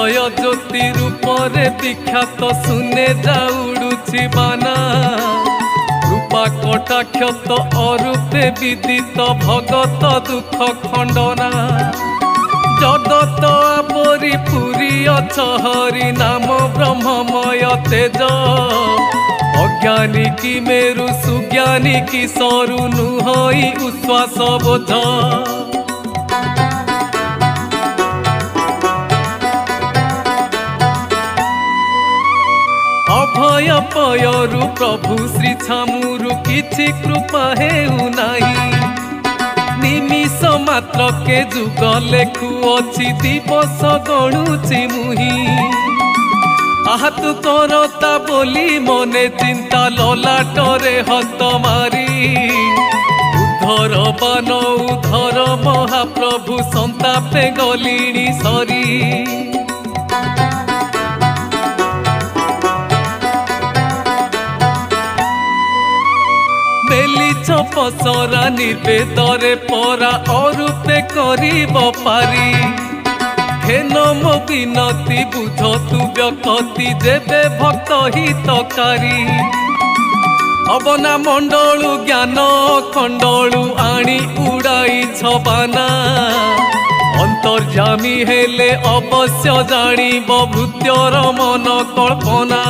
अक्षय ज्योति रूपरे विख्यात सुने जाउडुछि बाना रूपा कटाक्षत अरूपे विदित भगत दुख खंडना जगत आपरी पुरी अछहरी नाम ब्रह्ममय तेज अज्ञानी की मेरु सुज्ञानी की सरु नुहई उश्वास बोझ अभय पयरु प्रभु श्री छामुरु किछि कृपा हेउ नाही निमिष मात्र के जुग लेखु अछि दिवस गणुछि मुही आहतु करता बोली मने चिंता ललाटरे हत मारी उद्धर बान उद्धर महाप्रभु संतापे गलिणी सरी पसरा निर्वेदरे परा अरूपे करिब पारी हेन मो विनती बुझ तु व्यक्ति जेबे भक्त हितकारी अबना मंडलु ज्ञान खंडलु आनी उड़ाई छबाना अंतर्जामी हेले अवश्य जानिब भूत्यर मन कल्पना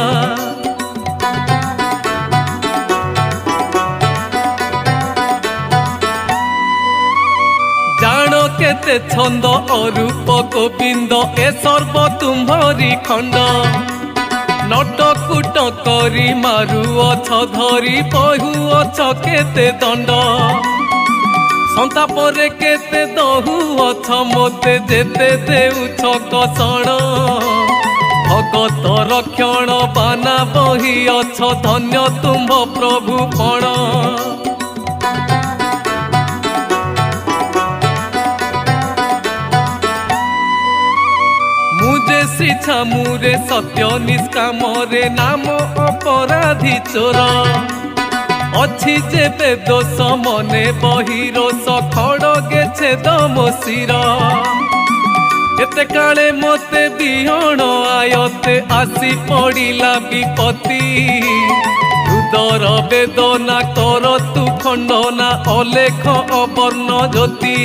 केते छंद अरूप गोविंद ए सर्व तुम्हारी खंड नटकुट करी मारु अछ धरी बहु अछ केते दंड संतापरे केते दहु अछ मोते जेते देउछ कसण भगत रक्षण बाना बही अछ धन्य तुम्भ प्रभु पण श्री छामुरे सत्य निष्कामरे नाम अपराधी चोर अच्छी जेबे दोष मने बहिरोष खड़गे छेद मो शिर एते काले मते बिहण आयते आसी पड़िला विपत्ति रुदर वेदना कर तु खंडना अलेख अवर्ण ज्योति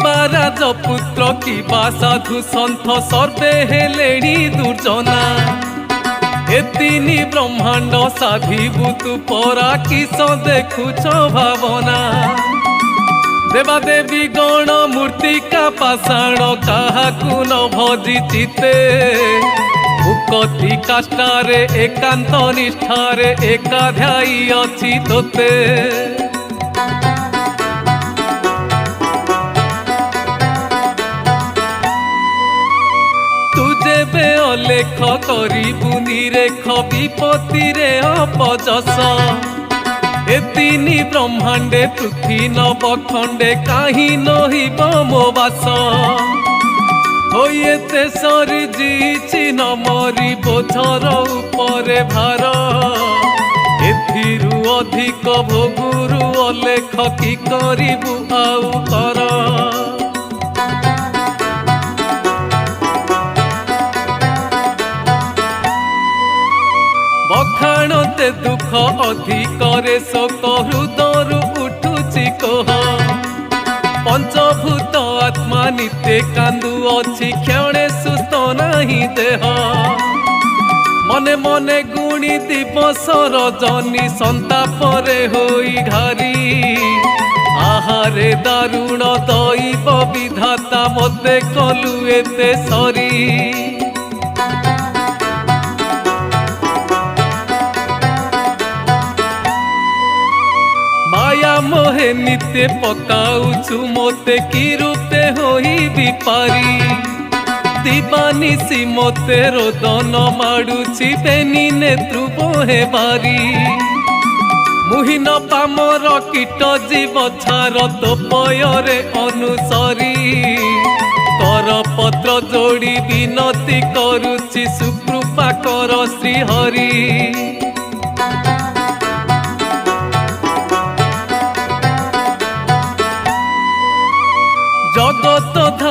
राजपुत्र की साधु सन्थ सर्वे हेलेणी दुर्जना एतिनी ब्रह्मांड साधिभूतु परा किस देखुछ भावना देवादेवी गण मूर्तिका पाषाण काहाकु न भजी चिते मुकति काष्ठारे एकांत निष्ठारे एकाध्यायी अछि तोते लेख करिबु निरेख विपत्ति रे अपजस एतिनी ब्रह्मांडे पृथ्वी नवखंडे काहि नहिब मो बास होइते सरिजिछि न मरि बोझर उपरे भार एथिरु अधिक भोगुरु अलेख कि करिबु आउ कर बखाणते दुख अधिकरे शोक हृदयरु उठुछि कोह पंचभूत आत्मा नित्य कांदु अछि क्षणे सुस्त नाही देह मने मने गुणी दिवस रजनी संतापरे होई घारी आहारे दारुण दैव विधाता मते कलु एते सरी मोहे नित्य पकाउछु मोते की रूपे होई विपारी दिवानिसी मोते रोदन माडुछि बेनी नेत्रु बोहे बारी मुहिन पामर कीट जीव छार तो पयरे अनुसरी कर पत्र जोड़ी विनती करुछि सुकृपा कर श्री हरि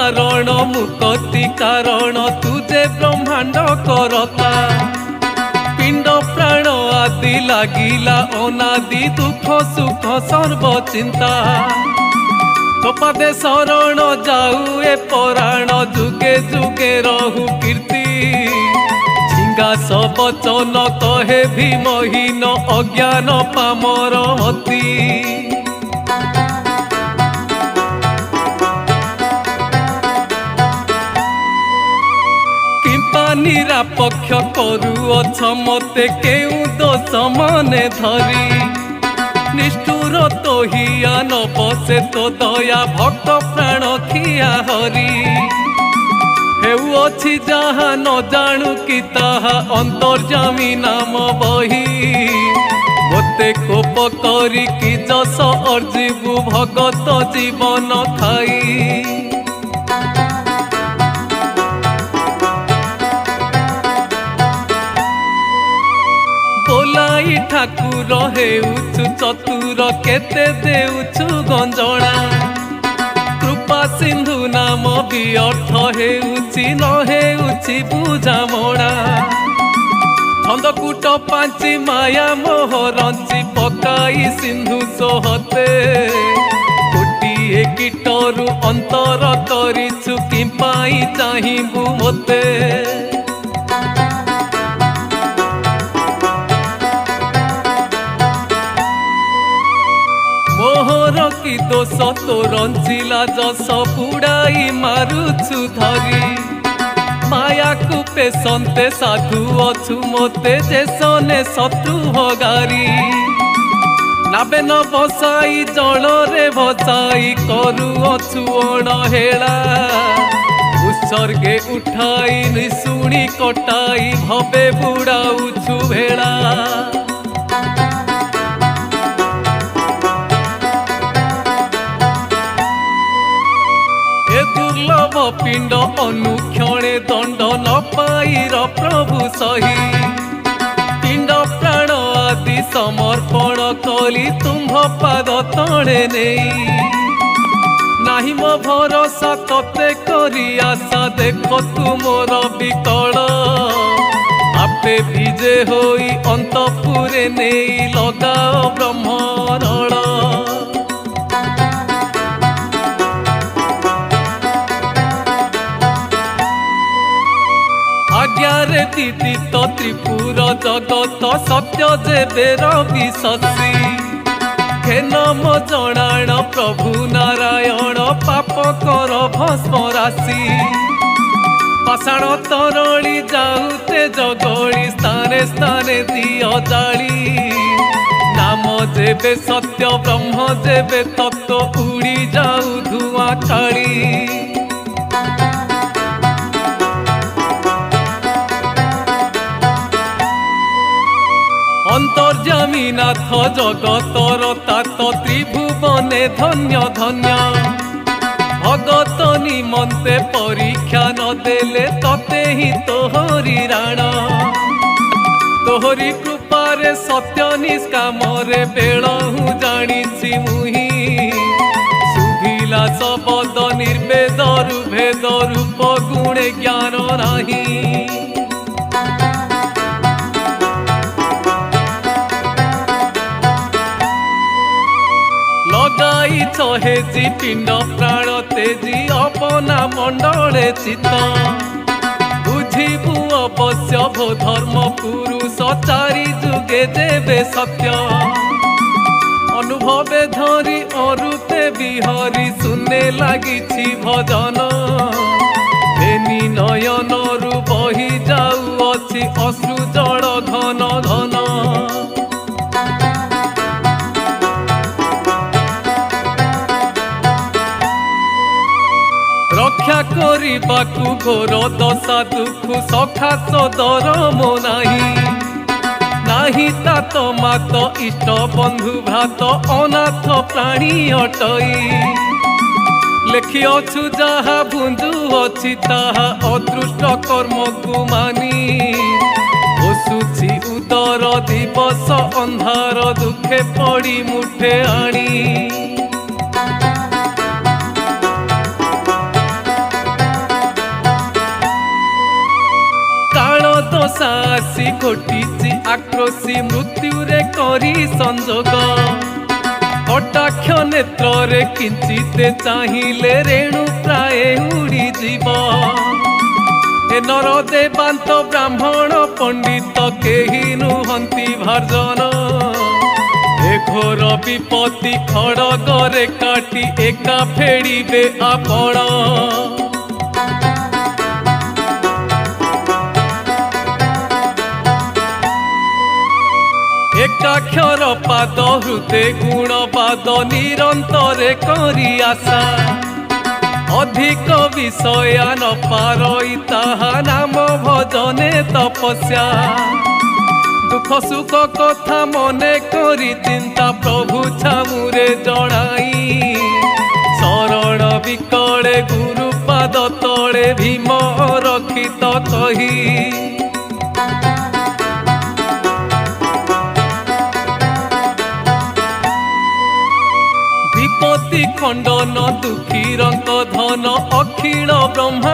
कारण मुक्ति कारण तुझे ब्रह्मांड करता पिंड प्राण आदि लागिला अनादि दुख सुख सर्व चिंता तोपादे शरण जाऊ ए पराण जुगे जुगे रहु कीर्ति झिंगा सब वचन कहे भीमहीन अज्ञान पामर अति निरापक्ष करुअछ मते केउ दोष मने धरी निष्ठुर तो हिया न बसे तो दया भक्त प्राण खिया हरि हेउ अछि जहा न जानु कि ताहा अंतर्जामी नाम बही मते कोप करी कि जस अर्जिबु भगत जीवन खाई ठाकुर हेउछु चतुर केते देउछु गंजणा कृपा सिंधु नाम भी अर्थ हेउछि न हेउछि बुझामणा छंदकूट पांची माया मोह रंची पकाई सिंधु सोहते गोटिए कीटरु अंतर करिछु कि पाई चाहिबु मते मोहर की दोष तो रंजिला जस बुड़ाई मारुछु धरी माया को पेसंते साधु अछु मोते जेसने शत्रु हगारी नाबे न बसाई जल रे भसाई करू अछु अणहेला उत्सर्गे उठाई निशुणी कटाई भवे बुड़ाउछु भेड़ा दुर्लभ पिंड अनुक्षणे दंड न पाईर प्रभु सही पिंड प्राण आदि समर्पण कली तुम्भ पाद तले नहीं नाही मो भरोसा तते करी आशा देख तुमर विकल आपे विजे होई अंतपुरे नहीं लगाओ ब्रह्मरण आज्ञारे दीदी तो त्रिपुर जगत सत्य जेबे रवि शशि हेन मो जणाण प्रभु नारायण पाप कर भस्म राशि पाषाण तरणी जाऊते जगली स्थाने स्थाने दिय जाली नाम जेबे सत्य ब्रह्म जेबे तत्व उड़ी जाऊ धुआं काली अंतर्जामी नाथ जगतर तात त्रिभुवने धन्य धन्य भगत निमंते परीक्षा न देले तते ही तोहरी राण तोहरी कृपारे सत्य निष्कामरे बेलहु जानिछि मुहि सुभिला शब्द निर्वेदरु भेद रूप गुणे ज्ञान नाही लगाई चहेजी पिंड प्राण तेजी अपना मंडले चित बुझिबु अवश्य भो धर्म पुरुष चारि जुगे देवे सत्य अनुभवे धरी अरुते बिहरी सुने लागिछि भजन बेनी नयनरु बही जाउअछि अश्रु जल घन घन रक्षा करिबाकु घोर दशा दुख सखा सदर मो नाही तात मात इष्ट बंधु भ्रात अनाथ प्राणी अटई लेखिअछु जहा भुंजु अछि ताहा अदृष्ट कर्म को मानी बसुछि उदर दिवस अंधार दुखे पड़ी मुठे आनी ଦଶା ଆସି ଘଟିଛି ଆକ୍ରୋଶୀ ମୃତ୍ୟୁରେ କରି ସଂଯୋଗ କଟାକ୍ଷ ନେତ୍ରରେ କିଞ୍ଚିତେ ଚାହିଁଲେ ରେଣୁ ପ୍ରାୟ ଉଡ଼ିଯିବ ଏ ନର ଦେବାନ୍ତ ବ୍ରାହ୍ମଣ ପଣ୍ଡିତ କେହି ନୁହନ୍ତି ଭାର୍ଜନ ଏ ଘୋର ବିପତ୍ତି ଖଡ଼ଗରେ କାଟି ଏକା ଫେଡ଼ିବେ ଆପଣ ଏକାକ୍ଷର ପାଦ ହୃଦେ ଗୁଣବାଦ ନିରନ୍ତରେ କରି ଆଶା ଅଧିକ ବିଷୟା ନ ପାରଇ ତାହା ନାମ ଭଜନେ ତପସ୍ୟା ଦୁଃଖ ସୁଖ କଥା ମନେ କରି ଚିନ୍ତା ପ୍ରଭୁ ଛାମୁରେ ଜଣାଇ ଶରଣ ବିକଳେ ଗୁରୁପାଦ ତଳେ ଭୀମ ରଖିତ କହି ବିପତ୍ତି ଖଣ୍ଡନ ଦୁଃଖୀରଙ୍କ ଧନ ଅଖିଳ ବ୍ରହ୍ମା